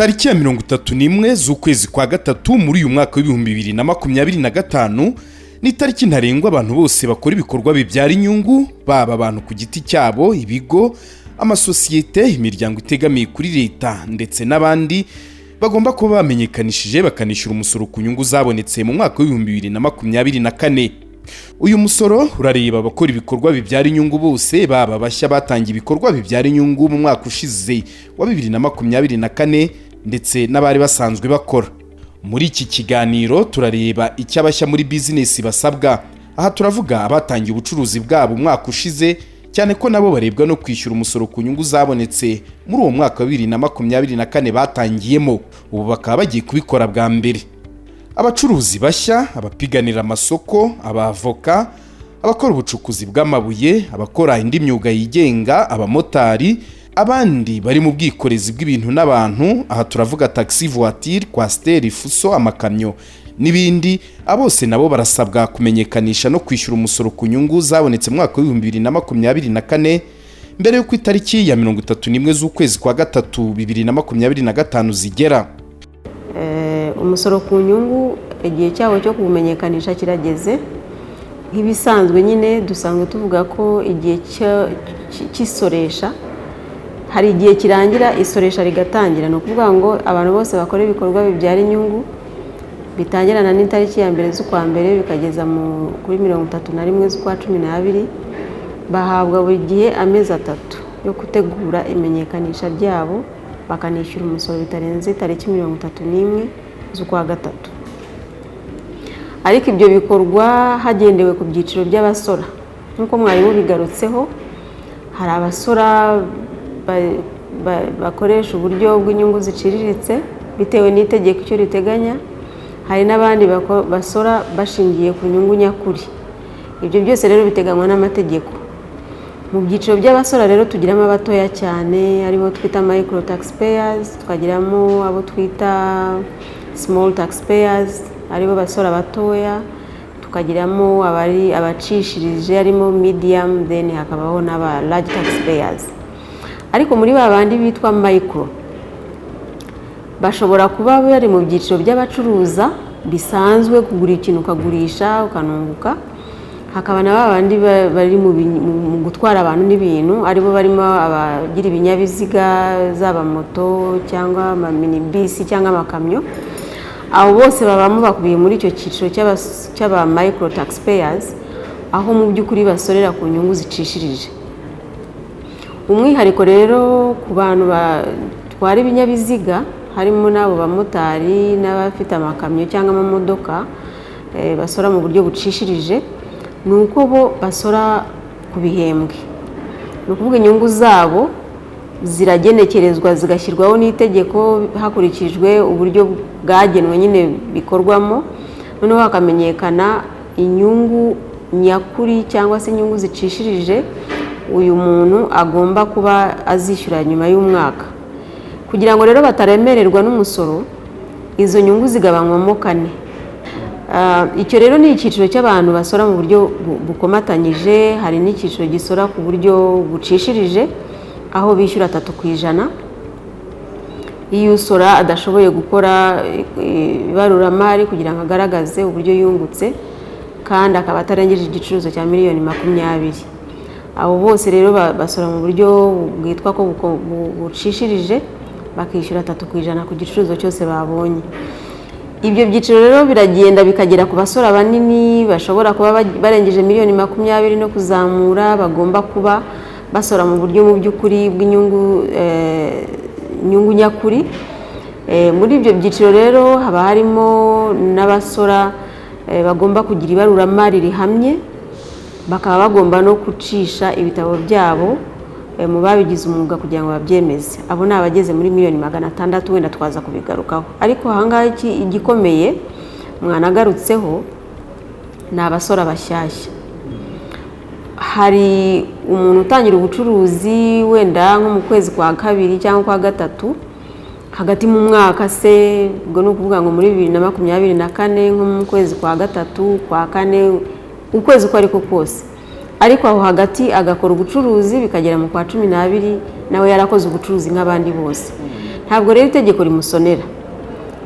Tariki ya 31 z'ukwezi kwa gatatu muri uyu mwaka w'2025 ni tariki ntarengwa abantu bose bakora ibikorwa bibyara inyungu, baba abantu ku giti cyabo, ibigo, amasosiyete, imiryango itegamiye kuri leta ndetse n'abandi bagomba kuba bamenyekanishije bakanishyura umusoro ku nyungu zabonetse mu mwaka w'2024. Uyu musoro urareba abakora ibikorwa bibyara inyungu bose, baba bashya batangiye ibikorwa bibyara inyungu mu mwaka ushize wa 2024 ndetse n'abari basanzwe bakora. Muri iki kiganiro turareba icyo abashya muri business basabwa. Aha turavuga abatangiye ubucuruzi bwabo umwaka ushize, cyane ko nabo barebwa no kwishyura umusoro ku nyungu zabonetse muri uwo mwaka wa 2024 batangiyemo, ubu bakaba bagiye kubikora bwa mbere. Abacuruzi bashya, abapiganira amasoko, abavoka, abakora ubucukuzi bw'amabuye, abakora indi myuga yigenga, abamotari, abandi bari mu bwikorezi bw'ibintu n'abantu, aha turavuga taxi voiture, coaster, fuso, amakamyo n'ibindi, abose nabo barasabwa kumenyekanisha no kwishyura umusoro ku nyungu zabonetse mu mwaka wa 2024 mbere yo ku itariki ya 31 z'ukwezi kwa gatatu 2025 zigera. Umusoro ku nyungu igihe cyawo cyo kumenyekanisha kirageze. Nk'ibisanzwe nyine dusanzwe tuvuga ko igihe cy'isoresha hari igihe kirangira isoresha rigatangira, no kuvuga ngo abantu bose bakora ibikorwa bibyara inyungu bitangirana n'itariki ya mbere z'ukwa mbere bikageza kuri 31 z'ukwa 12 bahabwa buri gihe amezi 3 yo gutegura imenyekanisha ryabo, bakanishyura umusoro bitarenze tariki 31 z'ukwa gatatu. Ariko ibyo bikorwa hagendewe ku byiciro by'abasora. Nkuko mwarimu bigarutseho, hari abasora bakoresha uburyo bw'inyungu ziciriritse bitewe n'itegeko icyo riteganya, hari n'abandi basora bashingiye ku nyungu nyakuri. Ibyo byose rero biteganywa n'amategeko. Mu byiciro by'abasora rero tugiramo abatoya cyane, aribo twita micro taxpayers, twagiramo abo twita small taxpayers, aribo basora batoya, tukagiramo abacishirije arimo medium, then hakabaho n'aba large taxpayers. Ariko muri babandi bitwa micro bashobora kuba bari mu byiciro by'abacuruza bisanzwe, kugura ikintu ukagurisha ukanunguka. Hakaba na babandi bari mu gutwara abantu n'ibintu, aribo barimo abagira ibinyabiziga zaba moto cyangwa minibus cyangwa amakamyo. Abo bose babamo bakubiye muri icyo cyiciro cy'aba micro taxpayers, aho mu by'ukuri basorera ku nyungu zicishirije. Umwihariko rero ku bantu batwara ibinyabiziga harimo n'abo bamotari n'abafite amakamyo cyangwa amamodoka basora mu buryo bucishirije, ni uko bo basora ku bihembwe. Ni ukuvuga inyungu zabo ziragenekerezwa zigashyirwaho n'itegeko hakurikijwe uburyo bwagenwe nyine bikorwamo, noneho hakamenyekana inyungu nyakuri cyangwa se inyungu zicishirije uyu muntu agomba kuba azishyura nyuma y'umwaka. Kugira ngo rero bataremererwa n'umusoro, izo nyungu zigabanywamo 4. Icyo rero ni icyiciro cy'abantu basora mu buryo bukomatanyije. Hari n'icyiciro gisora ku buryo bucishirije aho bishyura 3%. Iyo usora adashoboye gukora ibaruramari kugira ngo agaragaze uburyo yungutse kandi akaba atarengeje igiciro cya miliyoni 20. Abo bose rero basora mu buryo bwitwa ko bucishirije, bakishyura 3% ku giciro cyose babonye. Ibyo byiciro rero biragenda bikagera ku basora banini bashobora kuba barengeje miliyoni 20 no kuzamura, bagomba kuba basora mu buryo mu by'ukuri bw'inyungu nyungu nyakuri. Muri ibyo byiciro rero haba harimo n'abasora bagomba kugira ibaruramari rihamye, bakaba bagomba no kucisha ibitabo byabo mu babigize umwuga kugira ngo babyemeze. Abo ni abageze muri miliyoni 600, wenda twaza kubigarukaho. Ariko ahangaha igikomeye mwanagarutseho ni abasora bashyashya. Hari umuntu utangira ubucuruzi wenda nko mu kwezi kwa 2 cyangwa kwa 3 hagati mu mwaka se, ubwo no kuvuga ngo muri 2024 nko mu kwezi kwa 3 kwa 4, ukwezi uko ariko kose. Ariko aho hagati agakora ubucuruzi bikagera mu kwa 12 nawe yarakoze ubucuruzi nk'abandi bose. ntabwo rero itegeko rimusonera.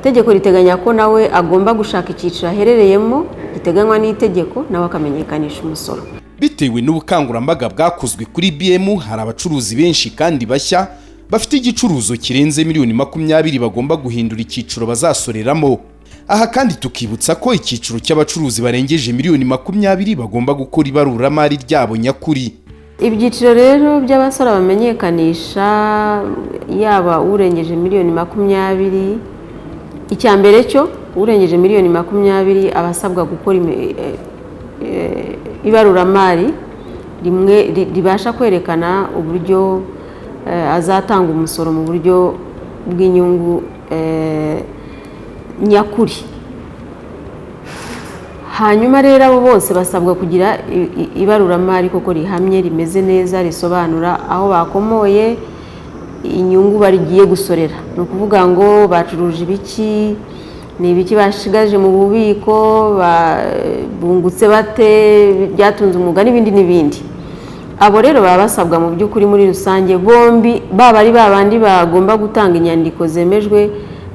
Itegeko riteganya ko nawe agomba gushaka icyiciro aherereyemo giteganywa n'itegeko, nawe akamenyekanisha umusoro. Bitewe n'ubukangurambaga bwakozwe kuri IBM, hari abacuruzi benshi kandi bashya bafite igicuruzo kirenze miliyoni 20 bagomba guhindura icyiciro bazasoreramo. Aha kandi tukibutsa ko icyiciro cy'abacuruzi barengeje miliyoni 20 bagomba gukora ibaruramari ryabo nyakuri. Ibyiciro rero by'abasora bamenyekanisha, yaba urengeje miliyoni 20, icya mbere cyo urengeje miliyoni 20 abasabwa gukora ibaruramari rimwe ribasha kwerekana uburyo azatanga umusoro mu buryo bw'inyungu nyakuri. Hanyuma rero abo bose basabwa kugira ibaruramari koko rihamye, rimeze neza, risobanura aho bakomoye inyungu barigiye gusorera. Ni ukuvuga ngo bacuruje ibiki, ni ibiki bashigaje mu bubiko, bungutse bate, byatunze umwuga n'ibindi n'ibindi. Abo rero baba basabwa mu by'ukuri muri rusange bombi, baba ari babandi bagomba gutanga inyandiko zemejwe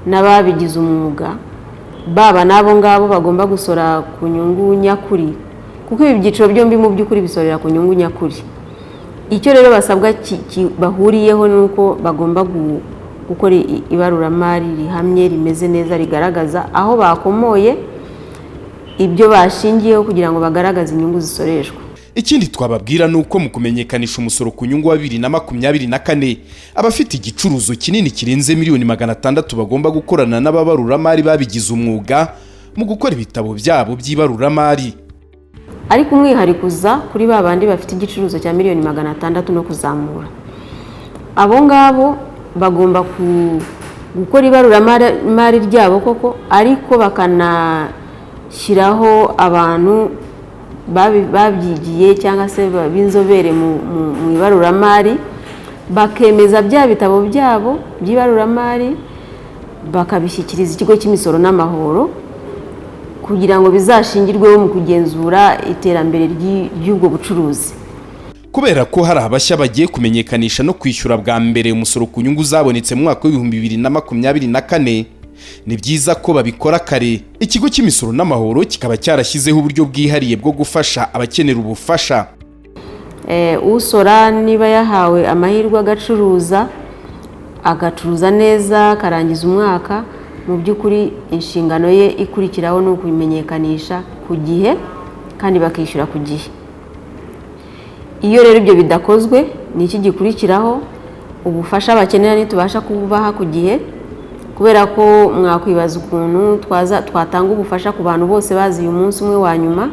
n'ababigize umwuga, baba nabo ngabo bagomba gusora ku nyungu nyakuri, kuko ibi byiciro byombi mu by'ukuri bisorera ku nyungu nyakuri. Icyo rero basabwa bahuriyeho nuko bagomba gukora ibaruramari rihamye, rimeze neza, rigaragaza aho bakomoye ibyo bashingiyeho kugira ngo bagaragaze inyungu zisoreshwa. Ikindi twababwira nuko mu kumenyekanisha umusoro ku nyungu wa 2024 abafite igicuruzo kinini kirenze miliyoni 600 bagomba gukorana n'ababaruramari babigize umwuga mu gukora ibitabo byabo by'ibaruramari. Ariko umwiharikuza kuri babandi bafite igicuruzo cya miliyoni 600 no kuzamura, abo ngabo bagomba gukora ibaruramari ryabo koko, ariko bakanashyiraho abantu babyigiye cyangwa se b'inzobere mu ibaruramari, bakemeza bya bitabo byabo by'ibaruramari bakabishyikiriza ikigo cy'imisoro n'amahoro kugira ngo bizashingirweho mu kugenzura iterambere ry'ubwo bucuruzi. Kubera ko hari abashya bagiye kumenyekanisha no kwishyura bwa mbere umusoro ku nyungu zabonetse mu mwaka w'2024, ni byiza ko babikora kare. Ikigo cy'imisoro n'amahoro kikaba cyarashyizeho uburyo bwihariye bwo gufasha abakenera ubufasha. Usora niba yahawe amahirwe agacuruza neza, akarangiza umwaka, mu by'ukuri inshingano ye ikurikiraho ni ukubimenyekanisha ku gihe kandi bakishyura ku gihe. Iyo rero ibyo bidakozwe, ni iki gikurikiraho? Ubufasha bakenera ntitubasha kububaha ku gihe, kubera ko mwakwibaza ukuntu twatanga ubufasha ku bantu bose bazi uyu munsi umwe wa nyuma.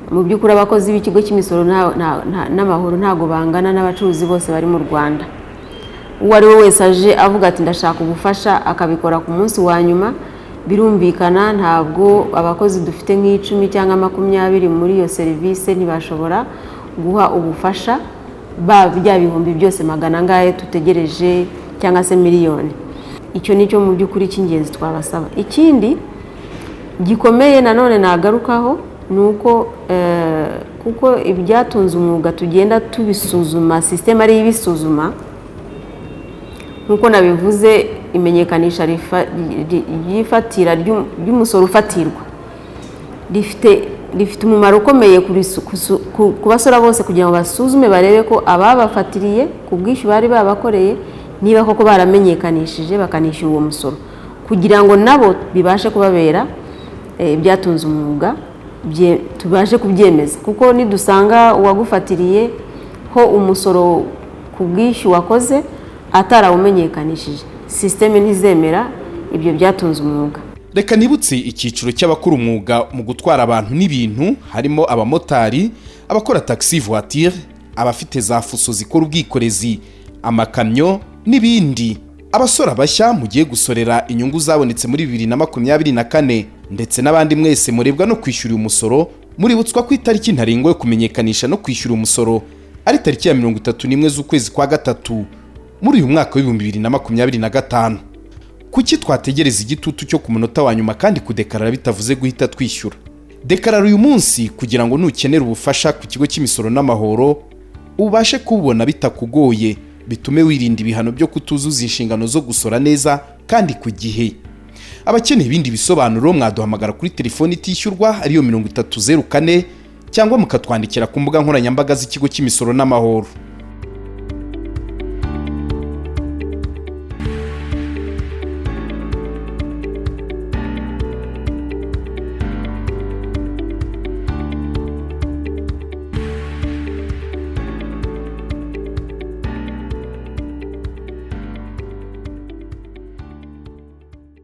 Mu by'ukuri abakozi b'ikigo cy'imisoro n'amahoro ntago bangana n'abacuruzi bose bari mu Rwanda. Uwo ari we wese aje avuga ati ndashaka ubufasha akabikora ku munsi wa nyuma, birumvikana ntabwo abakozi dufite nk'icumi cyangwa 20 muri iyo serivisi ntibashobora guha ubufasha bya bihumbi byose magana angahe tutegereje cyangwa se miliyoni. Icyo nicyo mu by'ukuri cy'ingenzi twabasaba. Ikindi gikomeye nanone nagarukaho nuko kuko ibyatunze umwuga tugenda tubisuzuma, system ari ibisuzuma, nkuko nabivuze, imenyekanisha rifatira ry'umusoro ufatirwa rifite umumaro ukomeye ku basora bose kugira ngo basuzume barebe ko ababafatiriye ku bwishyu bari babakoreye niba koko baramenyekanishije bakanishyura uwo musoro, kugira ngo nabo bibashe kubabera ibyatunze umwuga, tubashe kubyemeza. Kuko nidusanga uwagufatiriye ho umusoro ku bwishyu wakoze atarawumenyekanishije, systeme ntizemera ibyo byatunze umwuga. Reka nibutse icyiciro cy'abakora umwuga mu gutwara abantu n'ibintu, harimo abamotari, abakora taxi voiture, abafite za fuso zikora ubwikorezi, amakamyo n'ibindi. Abasora bashya mugiye gusorera inyungu zabonetse muri 2024, ndetse n'abandi mwese murebwa no kwishyura umusoro, muributswa ku itariki ntarengwa yo kumenyekanisha no kwishyura umusoro ari tariki ya 31 z'ukwezi kwa gatatu muri uyu mwaka w'2025. Kuki twategereza igitutu cyo ku munota wa nyuma kandi kudekarara bitavuze guhita twishyura? Dekarara uyu munsi kugira ngo nukenera ubufasha ku kigo cy'imisoro n'amahoro ubashe kubona bitakugoye. bitume wirinda ibihano byo kutuzuza inshingano zo gusora neza kandi ku gihe. Abakeneye ibindi bisobanuro mwaduhamagara kuri telefoni itishyurwa ariyo 3004 cyangwa mukatwandikira ku mbuga nkoranyambaga z'ikigo cy'imisoro n'amahoro.